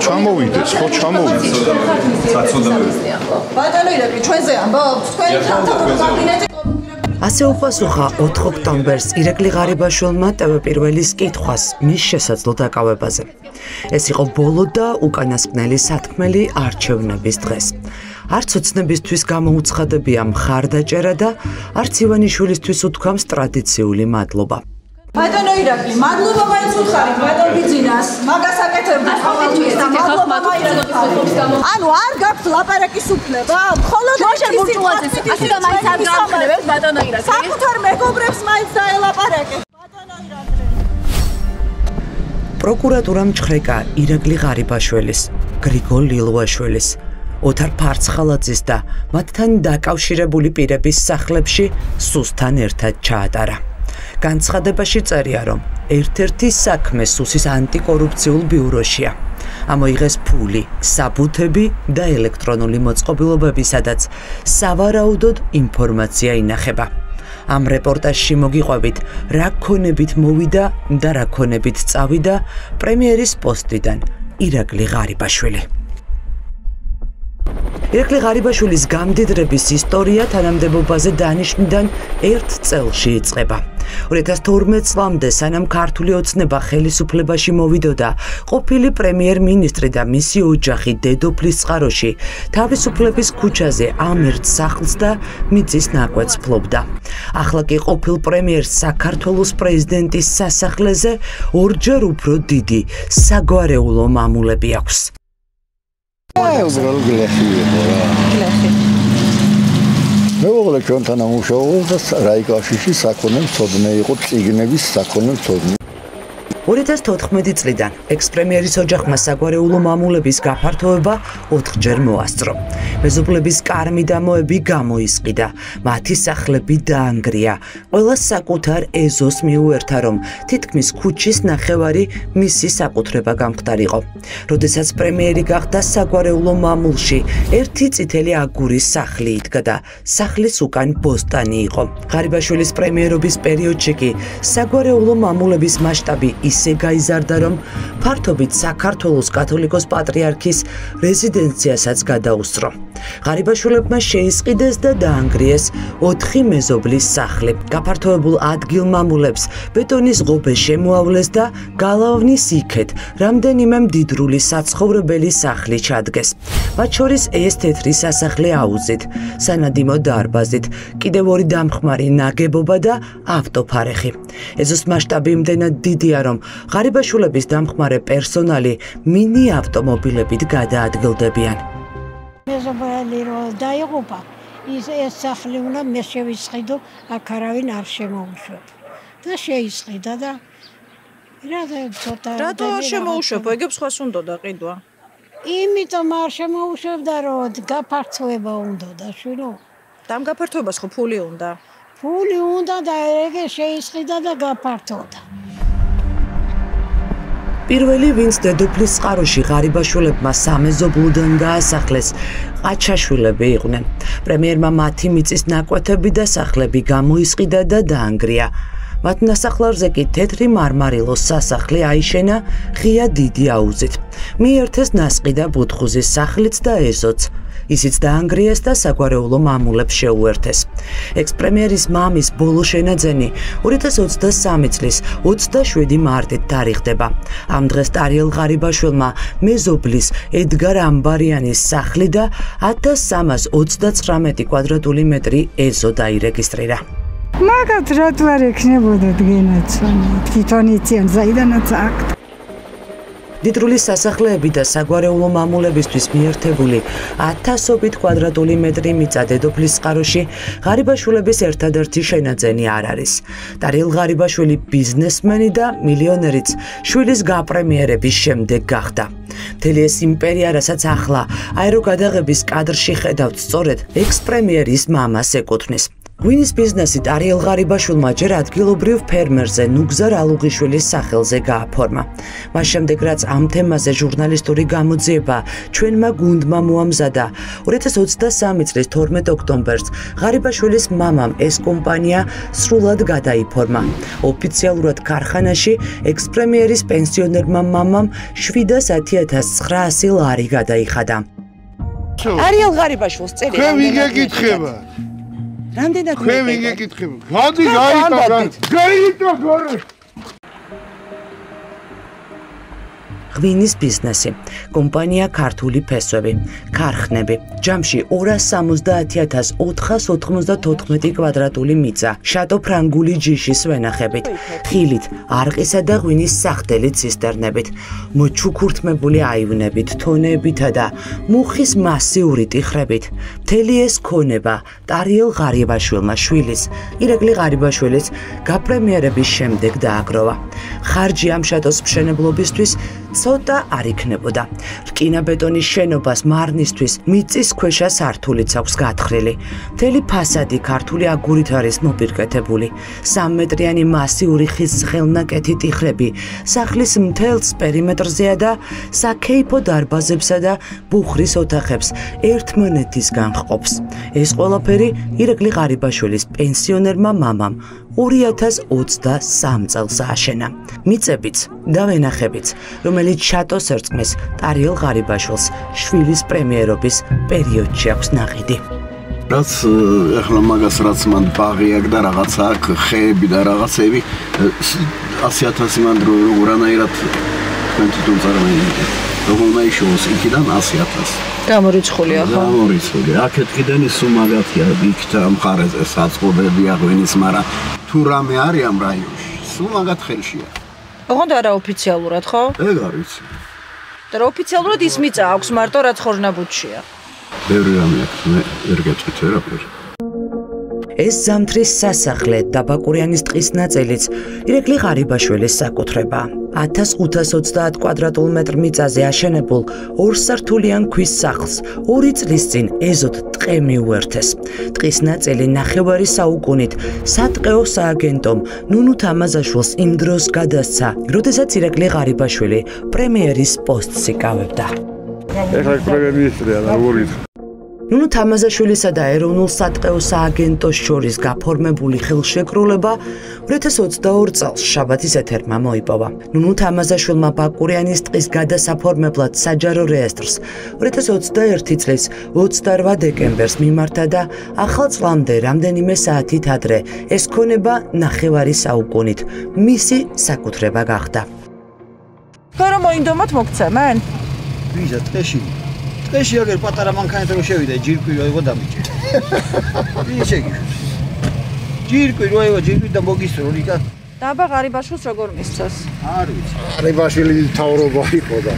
ჩამოვიდეს, ხო ჩამოვიდეს. ბატონო ირაკლი, ჩვენზე ამბობთ, თქვენი თავდაპირველი კაბინეტი ასე უპასუხა 4 ოქტომბერს ირაკლი ღარიბაშვილმა ტვ1-ის კითხვას მის შესაძლო დაკავებაზე. ეს იყო ბოლო და უკანასკნელი სათქმელი არჩევნების დღეს. არც ოცნებისთვის გამოუცხადებია მხარდაჭერა და არც ივანიშვილისთვის უთქვამს ტრადიციული მადლობა. ბატონო ირაკლი, მადლობა მაინც უთხარით ბატონ ბიძინას, მაგას აკეთებდა ყოველთვის და მადლობა მაინც. ანუ არ გაქვთ ლაპარაკის უფლება? მხოლოდ ჯოშერ ბურჭულაძეს ასე და მაინც არ გააჩნევთ ბატონო ირაკლი. საკუთარ მეგობრებს მაინც დაელაპარაკეთ. ბატონო ირაკლი. პროკურატურამ ჩხრეკა ირაკლი ღარიბაშვილის, გრიგოლ ლილვაშვილის, ოთარ ფარცხალაძის და მათთან დაკავშირებული პირების სახლებში სუსთან ერთად ჩაატარა. განცხადებაში წერია, რომ ერთ-ერთი საქმე სუსის ანტიკორუფციულ ბიუროშია. ამოიღეს ფული, საბუთები და ელექტრონული მოწყობილობები, სადაც სავარაუდოდ ინფორმაცია ინახება. ამ რეპორტაჟში მოგიყვებით, რა ქონებით მოვიდა და რა ქონებით წავიდა პრემიერის პოსტიდან ირაკლი ღარიბაშვილი. ირაკლი ღარიბაშვილის გამდიდრების ისტორია თანამდებობაზე დანიშვნიდან 1 წელში იწყება. 2012 წლამდე, სანამ ქართული ოცნება ხელისუფლებაში მოვიდოდა, ყოფილი პრემიერ-მინისტრი და მისი ოჯახი დედოფლის წყაროში თავისუფლების ქუჩაზე ამ ერთ სახლს და მიწის ნაკვეთს ფლობდა. ახლა კი ყოფილ პრემიერს საქართველოს პრეზიდენტის სასახლეზე ორჯერ უფრო დიდი საგვარეულო მამულები აქვს. მეუღლე ჩვენთან ამუშაობდა რაიკაშიში საქონელ მცოდნე იყო, წიგნების საქონელ მცოდნე. 2014 წლიდან ექს-პრემიერის ოჯახმა საგვარეულო მამულების გაფართოება 4-ჯერ მოასწრო. მეზობლების კარ-მიდამოები გამოისყიდა, მათი სახლები დაანგრია. ყველა საკუთარ ეზოს მიუერთა, რომ თითქმის ქუჩის ნახევარი მისი საკუთრება გამხდარიყო. როდესაც პრემიერი გახდა საგვარეულო მამულში, ერთი წითელი აგურის სახლი იდგა და სახლის უკან ბოსტანი იყო. ღარიბაშვილის პრემიერობის პერიოდში კი საგვარეულო მამულების მასშტაბი ისე გაიზარდა, რომ ფართობით საქართველოს კათოლიკოს პატრიარქის რეზიდენციასაც გადაუსწრო. ღარიბაშვილებმა შეისყიდეს და დაანგრიეს 4 მეზობლის სახლი. გაფართოებულ ადგილ-მამულებს ბეტონის ღობე შემოავლეს და გალავნის იქეთ რამდენიმე მდიდრული საცხოვრებელი სახლი ჩადგეს. მათ შორის ეს თეთრი სასახლე აუზით, სანადიმო დარბაზით, კიდევ 2 დამხმარი ნაგებობა და ავტოფარეხი. ეზოს მასშტაბი იმდენად დიდია, რომ ღარიბაშვილების დამხმარე პერსონალი მინი ავტომობილებით გადაადგილდებიან. მეზობელი რო დაიღუპა, ეს სახლი უნდა მე შევისყიდო, აქ არავინ არ შემოუშვებ. და შეისყიდა და რატო არ შემოუშვებ? ეგებს ხას უნდოდა ყიდვა. იმიტომ არ შემოუშვებდა, რომ გაფართოება უნდოდა, შვილო. და ამ გაფართოებას ხო ფული უნდა? ფული უნდა და ეგ შეისყიდა და გაფართოვდა. პირველი, ვინც დედოფლის წყაროში ღარიბაშვილებმა სამეზობლოდან დაასახლეს, ყაჩაშვილები იყვნენ. პრემიერმა მათი მიწის ნაკვეთები და სახლები გამოისყიდა და დაანგრია. მათ ნასახლარზე კი თეთრი მარმარილოს სასახლე აიშენა ღია დიდი აუზით. მიერთეს ნასყი და ბუთხუზის სახლიც და ეზოც. ისიც დაანგრიეს და საგვარეულო მამულებს შეუერთეს. ექს-პრემიერის მამის ბოლო შენაძენი 2023 წლის 27 მარტით თარიღდება. ამ დღეს ტარიელ ღარიბაშვილმა მეზობლის ედგარ ამბარიანის სახლი და 1339 კვადრატული მეტრი ეზო დაირეგისტრირა. მაგათ რატო არ ექნებოდა დგენაცვანი? თვითონ იციან საიდანაც აქ. დიდრული სასახლეები და საგვარეულო მამულებისთვის მიერთებული 1000-ობით კვადრატული მეტრი მიწა დედოფლის წყაროში ღარიბაშვილების ერთადერთი შენაძენი არ არის. ტარიელ ღარიბაშვილი ბიზნესმენი და მილიონერიც შვილის გაპრემიერების შემდეგ გახდა. მთელი ეს იმპერია, რასაც ახლა აეროგადაღების კადრში ხედავთ, სწორედ ექს-პრემიერის მამას ეკუთვნის. ღვინის ბიზნესით არიელ ღარიბაშვილმა ჯერ ადგილობრივ ფერმერზე ნუგზარ ალუღიშვილის სახელზე გააფორმა. მას შემდეგ რაც ამ თემაზე ჟურნალისტური გამოძიება ჩვენმა გუნდმა მოამზადა, 2023 წლის 12 ოქტომბერს ღარიბაშვილის მამამ ეს კომპანია სრულად გადაიფორმა. ოფიციალურად ქარხანაში ექს-პრემიერის პენსიონერმა მამამ 710.900 ლარი გადაიხადა. არიელ ღარიბაშვილს წელი ხე ვიგე გითხება რამდენად ხე ვიგე გითხება გადი გაიტო გორე ღვინის ბიზნესი, კომპანია ქართული ფესვები, ქარხნები, ჯამში 270.494 კვადრატული მიწა, შატო ფრანგული ჯიშის ვენახებით, ხილით, არყისა და ღვინის სახდელი ცისტერნებით, მოჩუქურთმებული აივნებით, თონებითა და მუხის მასიური ტიხრებით. მთელი ეს ქონება ტარიელ ღარიბაშვილმა შვილის, ირაკლი ღარიბაშვილის გაპრემიერების შემდეგ დააგროვა. ხარჯი ამ შატოს მშენებლობისთვის ცოტა არ იქნებოდა. რკინაბეტონის შენობას მარნისთვის მიწის ქვეშა სართულიც აქვს გათხრილი. მთელი ფასადი ქართული აგურით არის მოპირკეთებული. 3 მეტრიანი მასიური ხის ხელნაკეთი ტიხრები სახლის მთელს პერიმეტრზეა და საქეიფო დარბაზებსა და ბუხრის ოთახებს ერთმანეთისგან ჰყოფს. ეს ყველაფერი ირაკლი ღარიბაშვილის პენსიონერმა მამამ 2023 წელს ააშენა. მიწებიც და ვენახებიც, რომელიც შატოს ერწყმის ტარიელ ღარიბაშვილს შვილის პრემიერობის პერიოდში აქვს ნაყიდი. რაც ახლა მაგას რაც მან ბაღი აქვს და რაღაცა აქვს, ხეები და რაღაცები 100.000 მან როგორანაირად თქვენ თვითონ წარმოიდგინეთ. როგორ უნდა იშოვოს იქიდან 100.000. გამორიცხულია ხო? გამორიცხულია. აქეთ კიდენი სუმაგათია იქ და მხარეზე საწყობებია ღვინის, მაგრამ თუ რამე არის ამ რაიონში, სუმაგათ ხელშია. ოღონდ არაოფიციალურად ხო? ეგ არის. და ოფიციალურად ის მიწა აქვს მარტო რაც ხორნაბუდშია. ბევრი რამე აქვს, მე ვერ გეტყვით ვერაფერი. ეს ზამთრის სასახლე და ბაკურიანის ტყის ნაწილიც ირაკლი ღარიბაშვილის საკუთრება. 1530 კვადრატულ მეტრ მიწაზე აშენებულ ორსართულიან ქვის სახლს 2 წლის წინ ეზოთ ტყე მიუერთეს. ტყის ნაწილი ნახევარი საუკუნით სატყეო სააგენტომ ნუნუ თამაზაშვილს იმ დროს გადასცა, როდესაც ირაკლი ღარიბაშვილი პრემიერის პოსტს იკავებდა. ეხლა პრემიერია და როგორ ნუნუ თამაზაშვილისა და ეროვნულ სატყეო სააგენტოს შორის გაფორმებული ხელშეკრულება 2022 წელს შაბათის ეთერმა მოიპოვა. ნუნუ თამაზაშვილმა ბაკურიანის ტყის გადასაფორმებლად საჯარო რეესტრს 2021 წლის 28 დეკემბერს მიმართა და ახალ წლამდე რამდენიმე საათით ადრე ეს ქონება ნახევარი საუკუნით მისი საკუთრება გახდა. ხო რომ მოინდომოთ მოგცემენ? ვიზა ტყეში ტყეში აგერ პატარა მანქანით რო შევიდა ჯირკვი რო იყო დამიჭირე. ვინ შეგიშვი? ჯირკვი რო იყო ჯირკვი და მოგისწრო რიკა. დაბა ღარიბაშვილს როგორ მისცეს? არ ვიცი. ღარიბაშვილი მთავრობა იყო და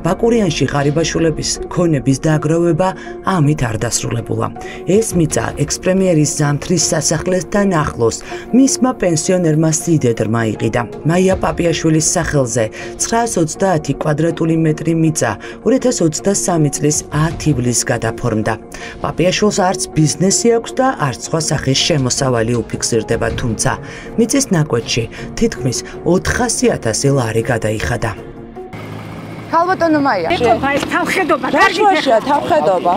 ბაკურიანში ღარიბაშვილების ქონების დააგროვება ამით არ დასრულებულა. ეს მიწა ექს-პრემიერის ზამთრის სასახლესთან ახლოს მისმა პენსიონერმა სიდედრმა იყიდა. მაია პაპიაშვილის სახელზე 930 კვადრატული მეტრი მიწა 2023 წლის 10 ივლისს გადაფორმდა. პაპიაშვილს არც ბიზნესი აქვს და არც სხვა სახის შემოსავალი უფიქსირდება, თუმცა მიწის ნაკვეთში თითქმის 400.000 ლარი გადაიხადა. ქალბატონო მაია. ეხლა ეს თავხედობა. რა შუაშია თავხედობა?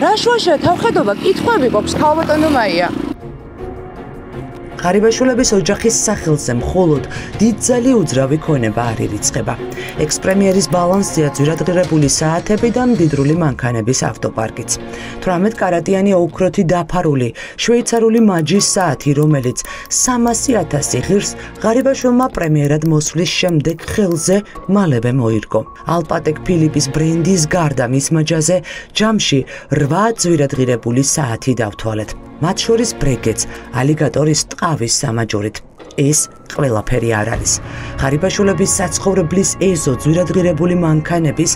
რა შუაშია თავხედობა? კითხვები გვაქვს ქალბატონო მაია. ღარიბაშვილების ოჯახის სახელზე მხოლოდ დიდძალი უძრავი ქონება არ ირიცხება. ექს-პრემიერის ბალანსზეა ძვირადღირებული საათები და მდიდრული მანქანების ავტოპარკიც. 18 კარატიანი ოქროთი დაფარული შვეიცარიული მაჯის საათი, რომელიც 300.000 ღირს ღარიბაშვილმა პრემიერად მოსვლის შემდეგ ხელზე მალევე მოირგო. ალპატეკ ფილიპის ბრენდის გარდა მის მაჯაზე ჯამში 8 ძვირადღირებული საათი დავთვალეთ. მათ შორის ბრეკეტს ალიგატორის ტყავის სამაჯურით. ეს ყველაფერი არ არის. ღარიბაშვილების საცხოვრებლის ეზო ძვირადღირებული მანქანების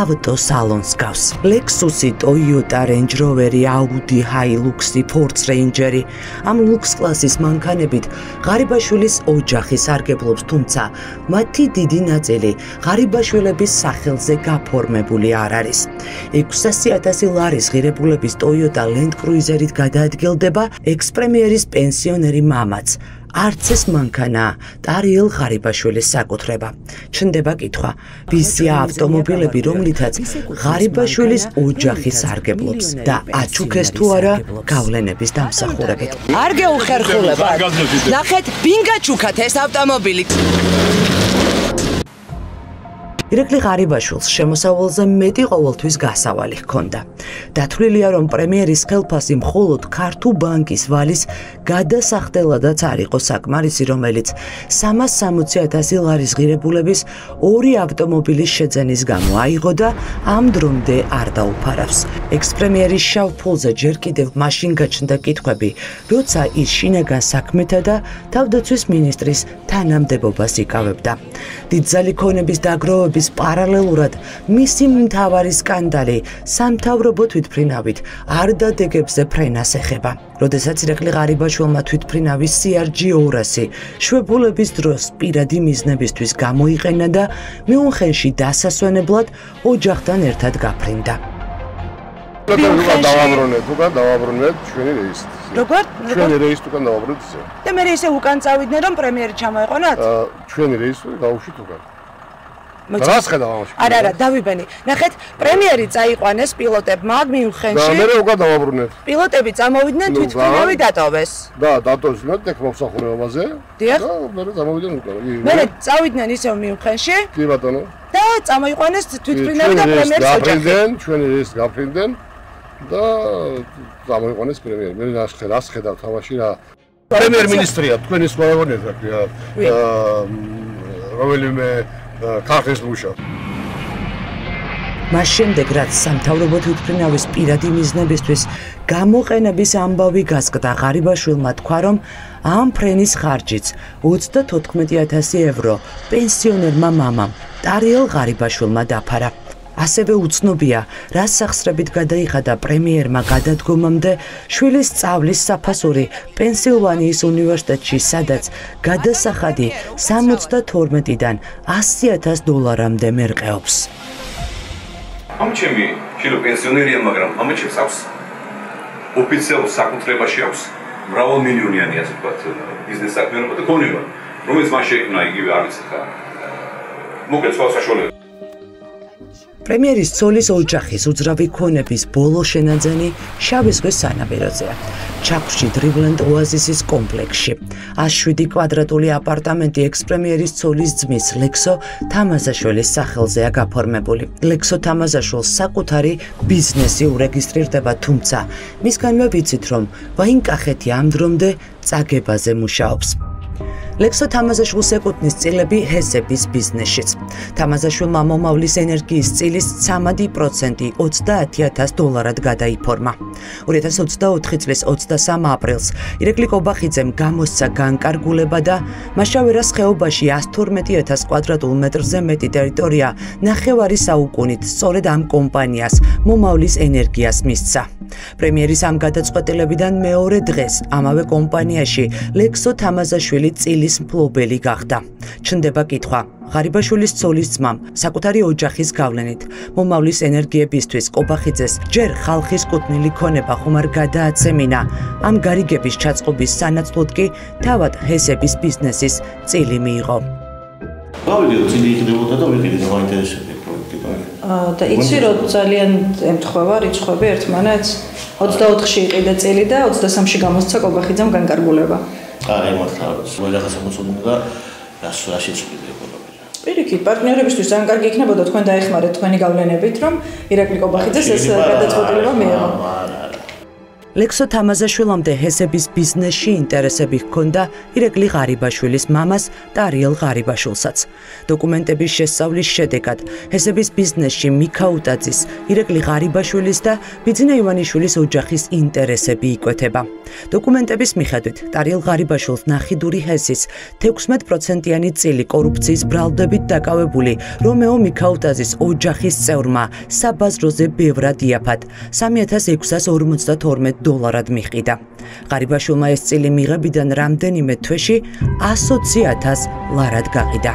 ავტოსალონს გავს. ლექსუსი, ტოიოტა, რენჯ როვერი, აუდი, ჰაილუქსი, ფორდ რეინჯერი. ამ ლუქს კლასის მანქანებით ღარიბაშვილის ოჯახი სარგებლობს, თუმცა მათი დიდი ნაწილი ღარიბაშვილების სახელზე გაფორმებული არ არის. 600,000 ლარის ღირებულების ტოიოტა Land Cruiser-ით გადაადგილდება ექს-პრემიერის პენსიონერი მამაც. არც ეს მანქანა ტარიელ ღარიბაშვილის საკუთრება. ჩნდება კითხვა, ვიზია ავტომობილები, რომლითაც ღარიბაშვილის ოჯახი სარგებლობს და აჩუქეს თუ არა გავლენების დამსახურებით. არ გეუხერხულებათ. ნახეთ, ვინ გაჩუქათ ეს ავტომობილი? ირაკლი ღარიბაშვილს შემოსავალზე მეტი ყოველთვის გასავალი ჰქონდა. დათვლილია, რომ პრემიერის ხელფასი მხოლოდ ქართულ ბანკის ვალის გადასახდელადაც არ იყო საკმარისი, რომელიც 360,000 ლარის ღირებულების 2 ავტომობილის შეძენის გამო აიღო და ამ დრომდე არ დაუფარავს. ექს-პრემიერის შავ ფულზე ჯერ კიდევ მაშინ გაჩნდა კითხვები, როცა ის შინაგან საქმეთა და თავდაცვის მინისტრის თანამდებობას იკავებდა. დიდძალი ქონების დაგროვების პარალელურად მისი მთავარი სკანდალი სამთავრობო თვითმფრინავით არდადეგებზე ფრენას ეხება. როდესაც ირაკლი ღარიბაშვილმა თვითმფრინავის CRG-200 შვებულების დროს პირადი მიზნებისთვის გამოიყენა და მიუნხენში დასასვენებლად ოჯახთან ერთად გაფრინდა. დავაბრუნეთ ჩვენი რეისით. როგორ? ჩვენი რეისით უკან დავაბრუნეთ ისე. და მე ისე უკან წავიდნენ, რომ პრემიერი ჩამოეყონათ? ჩვენი რეისით გავუშვით უკან. რას ხედავ ამაში? არა, დავიბენი. ნახეთ, პრემიერი წაიყვანეს პილოტებმა მიუნხენში. და მე უკან დავაბრუნეთ. პილოტები წამოვიდნენ, თვითმფრინავი დატოვეს. და დატოვეს ტექ მომსახურებაზე. დიახ. და მე წამოვიდნენ უკან. მე წავიდნენ ისევ მიუნხენში. კი ბატონო. და წამოიყვანეს თვითმფრინავი და პრემიერის ოჯახი. ჩვენი რეისით გაფრინდნენ და წამოიყვანეს პრემიერი. მე რას ხედავ თამაში რა. პრემიერ-მინისტრია, თქვენი სხვა ეგონეთ რა. რომელიმე ქართლის მუშა. მას შემდეგ, რაც სამთავრობო თვითმფრინავის პირადი მიზნებისთვის გამოყენების ამბავი გასკდა, ღარიბაშვილმა თქვა, რომ ამ ფრენის ხარჯიც 34,000 евро პენსიონერმა მამამ ტარიელ ღარიბაშვილმა დაფარა. ასევე უცნობია, რა სახსრებით გადაიხადა პრემიერმა გადადგომამდე შვილის სწავლის საფასური პენსილვანიის უნივერსიტეტში, სადაც გადასახადი 72-დან 100,000 დოლარამდე მერყეობს. ამჩემი შილო პენსიონერია, მაგრამ ამჩემს აქვს ოფიციალურ საკუთრებაში აქვს მრავალმილიონიანი, ასე ვთქვათ, ბიზნეს საქმიანობა და ქონება, რომელიც მას შექმნა იგივე არის ხა. მოკლედ სხვა საშუალება. პრემიერის ცოლის ოჯახის უძრავი ქონების ბოლო შენაძენი შავი ზღვის სანაპიროზეა. ჩაქვში დრიბლენდ ოაზისის კომპლექსში. 107 კვადრატული აპარტამენტი ექს-პრემიერის ცოლის ძმის ლექსო თამაზაშვილის სახელზეა გაფორმებული. ლექსო თამაზაშვილს საკუთარი ბიზნესი ურეგისტრირდება, თუმცა მისგანვე ვიცით, რომ ვაინკახეთი ამ დრომდე წაგებაზე მუშაობს. ლექსო თამაზაშვილს ეკუთვნის წილები ჰესების ბიზნესშიც. თამაზაშვილმა მომავლის ენერგიის წილის 13% 30,000 დოლარად გადაიფორმა. 2024 წლის 23 აპრილს ირაკლი კობახიძემ გამოსცა განკარგულება და მაშავერას ხეობაში 112,000 კვადრატულ მეტრზე მეტი ტერიტორია ნახევარი საუკუნით სწორედ ამ კომპანიას მომავლის ენერგიას მისცა. პრემიერის ამ გადაწყვეტილებიდან მეორე დღეს ამავე კომპანიაში ლექსო თამაზაშვილი წილის მფლობელი გახდა. ჩნდება კითხვა, ღარიბაშვილის ცოლის ძმამ საკუთარი ოჯახის გავლენით მომავლის ენერგიებისთვის კობახიძეს ჯერ ხალხის კუთვნილი ქონება ხომ არ გადააცემინა. ამ გარიგების ჩაწყობის სანაცვლოდ კი თავად ჰესების ბიზნესის წილი მიიღო. გავიდე წილი იყიდებოდა და ვიყიდე მაინტერესებდა პროექტი. და იცი რომ ძალიან ემთხვევა რიცხვები ერთმანეთს 24-ში იყიდა წილი და 23-ში გამოსცა კობახიძემ განკარგულება. არა, მართლა ვერახაც მოწოდინე და რაშიც ვიყიდებოდა. პირიქით, პარტნიორებისთვის ძალიან კარგი იქნებოდა თქვენ დაეხმარეთ თქვენი გავლენებით, რომ ირაკლი კობახიძეს ეს გადაწყვეტილება მიიღო. ლექსო თამაზაშვილამდე ჰესების ბიზნესში ინტერესები ჰქონდა ირაკლი ღარიბაშვილის მამას ტარიელ ღარიბაშვილსაც. დოკუმენტების შესწავლის შედეგად ჰესების ბიზნესში მიქაუტაძის, ირაკლი ღარიბაშვილის და ბიძინა ივანიშვილის ოჯახის ინტერესები იკვეთება. დოკუმენტების მიხედვით, ტარიელ ღარიბაშვილს ნახიდური ჰესის 16%-იანი წილი კორუფციის ბრალდებით დაკავებული რომეო მიქაუტაძის ოჯახის წევრმა საბაზროზე ბევრად იაფად $3652 მიყიდა. ღარიბაშვილმა ეს წილი მიღებიდან რამდენიმე თვეში 120,000 ლარად გაყიდა.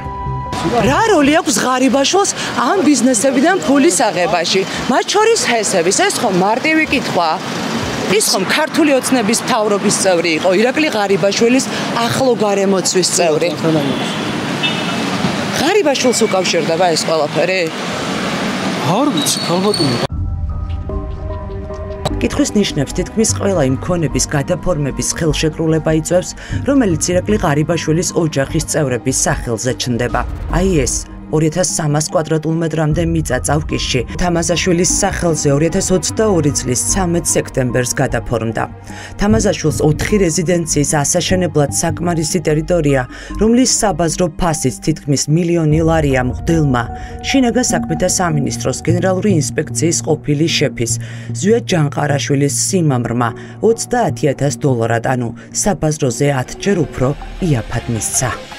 რა როლი აქვს ღარიბაშვილს ამ ბიზნესებიდან ფულის აღებაში? მათ შორის ჰესების, ეს ხომ მარტივი კითხვაა. ის ხომ ქართული ოცნების მთავრობის წევრი იყო, ირაკლი ღარიბაშვილის ახლო გარემოცვის წევრი. ღარიბაშვილს უკავშირდება ეს ყველაფერი? არ ვიცი, ქალბატონო. კითხვის ნიშნებს თითქმის ყველა იმ ქონების გადაფორმების ხელშეკრულება იწვევს, რომელიც ირაკლი ღარიბაშვილის ოჯახის წევრების სახელზე ჩნდება. აი ეს 2300 კვადრატულმეტრამდე მიწა წავკისში თამაზაშვილის სახელზე 2022 წლის 13 სექტემბერს გადაფორმდა. თამაზაშვილს 4 რეზიდენციის ასაშენებლად საკმარისი ტერიტორია, რომლის საბაზრო ფასიც თითქმის $1,000,000 ლარია მღვდელმა, შინაგან საქმეთა სამინისტროს გენერალური ინსპექციის ყოფილი შეფის ზვიად ჯანყარაშვილის სიმამრმა $30,000, ანუ საბაზროზე 10 ჯერ უფრო იაფად მისცა.